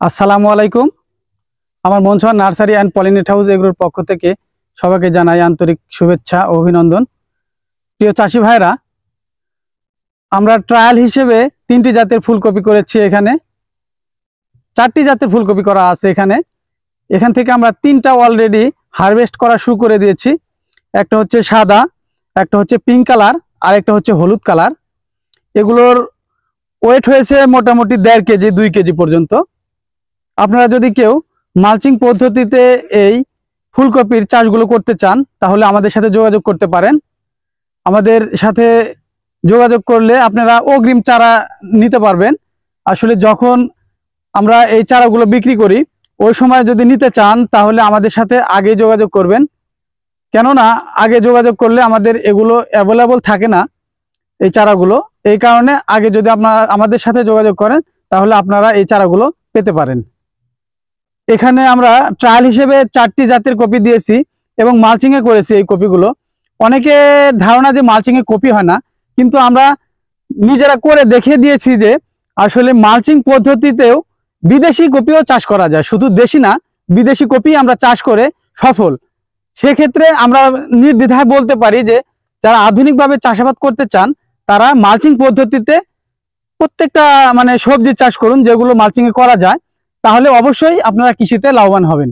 আসসালামু আলাইকুম। আমার Mansur nursery and pollinate house এগুলোর পক্ষ থেকে সবাইকে জানাই আন্তরিক শুভেচ্ছা ও অভিনন্দন। প্রিয় চাষি ভাইরা, আমরা ট্রায়াল হিসেবে 3টি জাতের ফুলকপি করেছি। এখানে 4টি জাতের ফুলকপি করা আছে। এখান থেকে আমরা 3টা অলরেডি হারভেস্ট করা শুরু করে দিয়েছি। একটা হচ্ছে সাদা, একটা হচ্ছে পিঙ্ক কালার, আর একটা হচ্ছে হলুদ কালার। এগুলোর ওয়েট হয়েছে মোটামুটি 1.5 কেজি 2 কেজি পর্যন্ত। আপনারা যদি কেউ মালচিং পদ্ধতিতে এই ফুলকপির চাষগুলো করতে চান তাহলে আমাদের সাথে যোগাযোগ করতে পারেন। আমাদের সাথে যোগাযোগ করলে আপনারা অগ্রিম চারা নিতে পারবেন। আসলে যখন আমরা এই চারাগুলো বিক্রি করি ওই সময় যদি নিতে চান তাহলে আমাদের সাথে আগে যোগাযোগ করবেন, কেননা আগে যোগাযোগ করলে আমাদের এগুলো অ্যাভেলেবল থাকে না এই চারাগুলো। এই কারণে আগে যদি আপনারা আমাদের সাথে যোগাযোগ করেন তাহলে আপনারা এই চারাগুলো পেতে পারেন। এখানে আমরা ট্রায়াল হিসেবে 4টি জাতের কপি দিয়েছি এবং মালচিংয়ে করেছি এই কপিগুলো। অনেকে ধারণা যে মালচিংয়ে কপি হয় না, কিন্তু আমরা নিজেরা করে দেখিয়ে দিয়েছি যে আসলে মালচিং পদ্ধতিতেও বিদেশি কপিও চাষ করা যায়, শুধু দেশি না, বিদেশি কপি আমরা চাষ করে সফল। সেক্ষেত্রে আমরা নির্দ্বিধায় বলতে পারি যে যারা আধুনিকভাবে চাষাবাদ করতে চান তারা মালচিং পদ্ধতিতে প্রত্যেকটা সবজি চাষ করুন যেগুলো মালচিংয়ে করা যায়, তাহলে অবশ্যই আপনারা কৃষিতে লাভবান হবেন।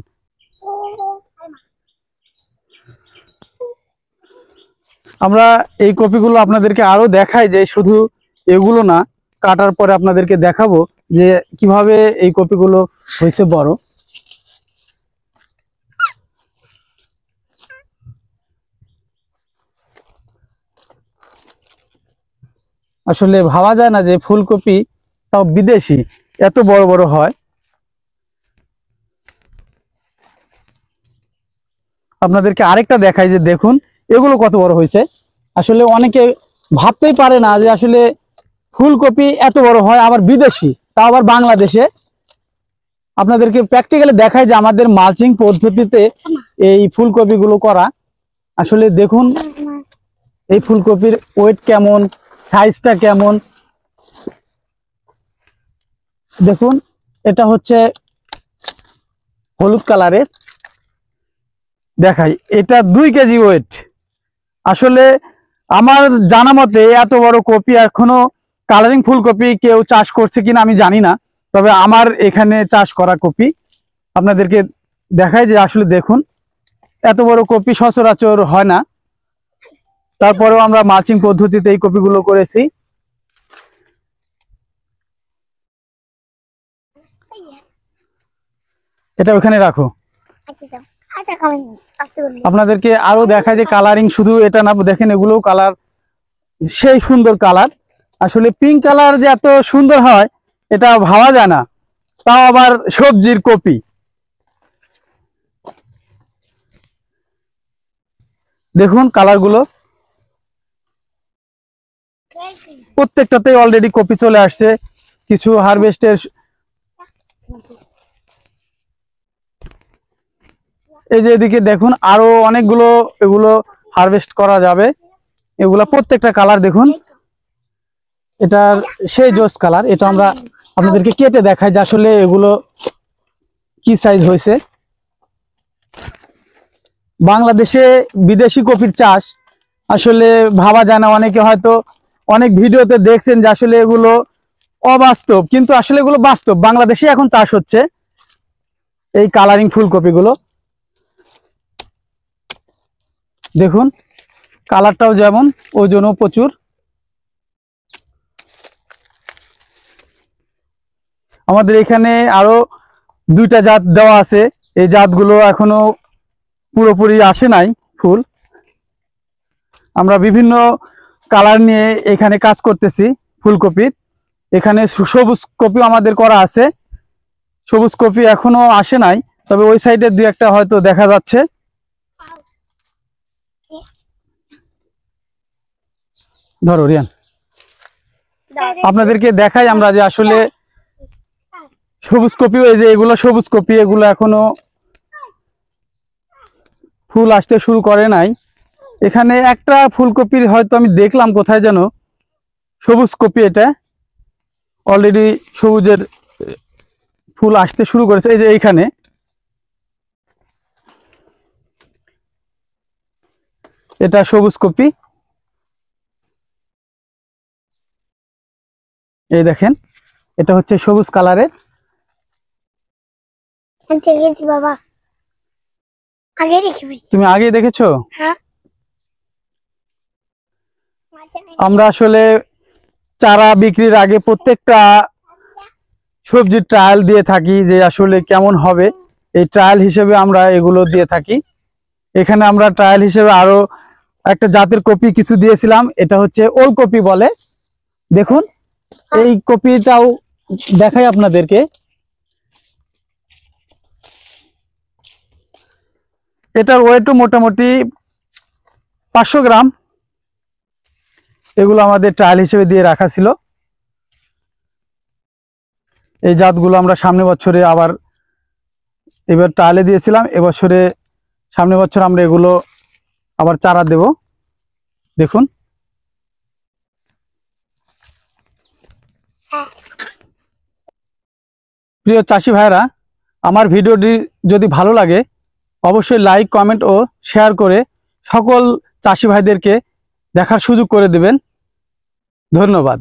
আমরা এই কপিগুলো আপনাদেরকে আরো দেখাই যে শুধু এগুলো না, কাটার পরে আপনাদেরকে দেখাবো যে কিভাবে এই কপিগুলো হয়েছে বড়। আসলে ভাবা যায় না যে ফুলকপি, তাও বিদেশি, এত বড় বড় হয়। আপনাদেরকে আরেকটা দেখাই যে দেখুন এগুলো কত বড় হয়েছে। আসলে অনেকে ভাবতেই পারে না যে আসলে ফুলকপি এত বড় হয়, আবার বিদেশি, তা আবার বাংলাদেশে। আপনাদেরকে প্র্যাকটিক্যালি দেখাই যে আমাদের মালচিং পদ্ধতিতে এই ফুলকপিগুলো করা। আসলে দেখুন এই ফুলকপির ওয়েট কেমন, সাইজটা কেমন। দেখুন এটা হচ্ছে হলুদ কালারের, দেখাই এটা 2 কেজি ওয়েট। আসলে আমার জানা মতে এত বড় কপি এখনো কালারিং ফুলকপি কেউ চাষ করছে কিনা আমি জানি না, তবে আমার এখানে চাষ করা কপি আপনাদেরকে দেখাই যে আসলে দেখুন এত বড় কপি সচরাচর হয় না। তারপরেও আমরা মালচিং পদ্ধতিতে এই কপিগুলো করেছি। এটা ওখানে রাখো। আপনাদেরকে আরো দেখায় যে কালারিং শুধু এটা না, দেখেন এগুলো কালার সেই সুন্দর কালার। আসলে পিঙ্ক কালার যে এত সুন্দর হয় এটা ভাবা যায় না, তাও আবার সবজির কপি। দেখুন কালারগুলো প্রত্যেকটাতে অলরেডি কপি চলে আসছে। কিছু হারভেস্টের, এই যে এদিকে দেখুন আরো অনেকগুলো এগুলো হারভেস্ট করা যাবে। এগুলা প্রত্যেকটা কালার দেখুন, এটার সেই জোস কালার। এটা আমরা আপনাদেরকে কেটে দেখাই যে আসলে এগুলো কি সাইজ হয়েছে। বাংলাদেশে বিদেশি কপির চাষ আসলে ভাবা যায় না। অনেকে হয়তো অনেক ভিডিওতে দেখছেন যে আসলে এগুলো অবাস্তব, কিন্তু আসলে এগুলো বাস্তব। বাংলাদেশে এখন চাষ হচ্ছে এই কালারিং ফুলকপিগুলো। দেখুন কালারটাও যেমন, ওজনও প্রচুর। আমাদের এখানে আরো 2টা জাত দেওয়া আছে, এই জাতগুলো এখনো পুরোপুরি আসে নাই ফুল। আমরা বিভিন্ন কালার নিয়ে এখানে কাজ করতেছি ফুলকপির। এখানে সবুজ কপি আমাদের করা আছে, সবুজ কপি এখনো আসে নাই, তবে ওই সাইডে 2-1টা হয়তো দেখা যাচ্ছে। ধরো রিয়ান, আপনাদেরকে দেখাই আমরা যে আসলে সবুজ কপি, এই যে এগুলো সবুজ কপি, এগুলো এখনো ফুল আসতে শুরু করে নাই। এখানে একটা ফুলকপির হয়তো আমি দেখলাম কোথায় যেন সবুজ কপি, এটা অলরেডি সবুজের ফুল আসতে শুরু করেছে। এই যে এইখানে এটা সবুজ কপি, এই দেখেন এটা হচ্ছে সবুজ কালারের। দেখেছি বাবা, আগে দেখি। তুমি আগে দেখেছো? হ্যাঁ। আমরা আসলে চারা বিক্রির আগে প্রত্যেকটা সবজির ট্রায়াল দিয়ে থাকি যে আসলে কেমন হবে, এই ট্রায়াল হিসেবে আমরা এগুলো দিয়ে থাকি। এখানে আমরা ট্রায়াল হিসেবে আরো একটা জাতের কপি কিছু দিয়েছিলাম, এটা হচ্ছে ওল কপি বলে। দেখুন এই কপিটাও দেখাই আপনাদেরকে। এটার ওয়েটও মোটামুটি 500 গ্রাম। এগুলো আমাদের ট্রায়াল হিসেবে দিয়ে রাখা ছিল। এই জাতগুলো আমরা সামনে বছরে আবার এবার ট্রায়ালে দিয়েছিলাম, এবছরে সামনে বছর আমরা এগুলো আবার চারা দেব। দেখুন প্রিয় চাষি ভাইরা, আমার ভিডিওটি যদি ভালো লাগে অবশ্যই লাইক, কমেন্ট ও শেয়ার করে সকল চাষি ভাইদেরকে দেখার সুযোগ করে দেবেন। ধন্যবাদ।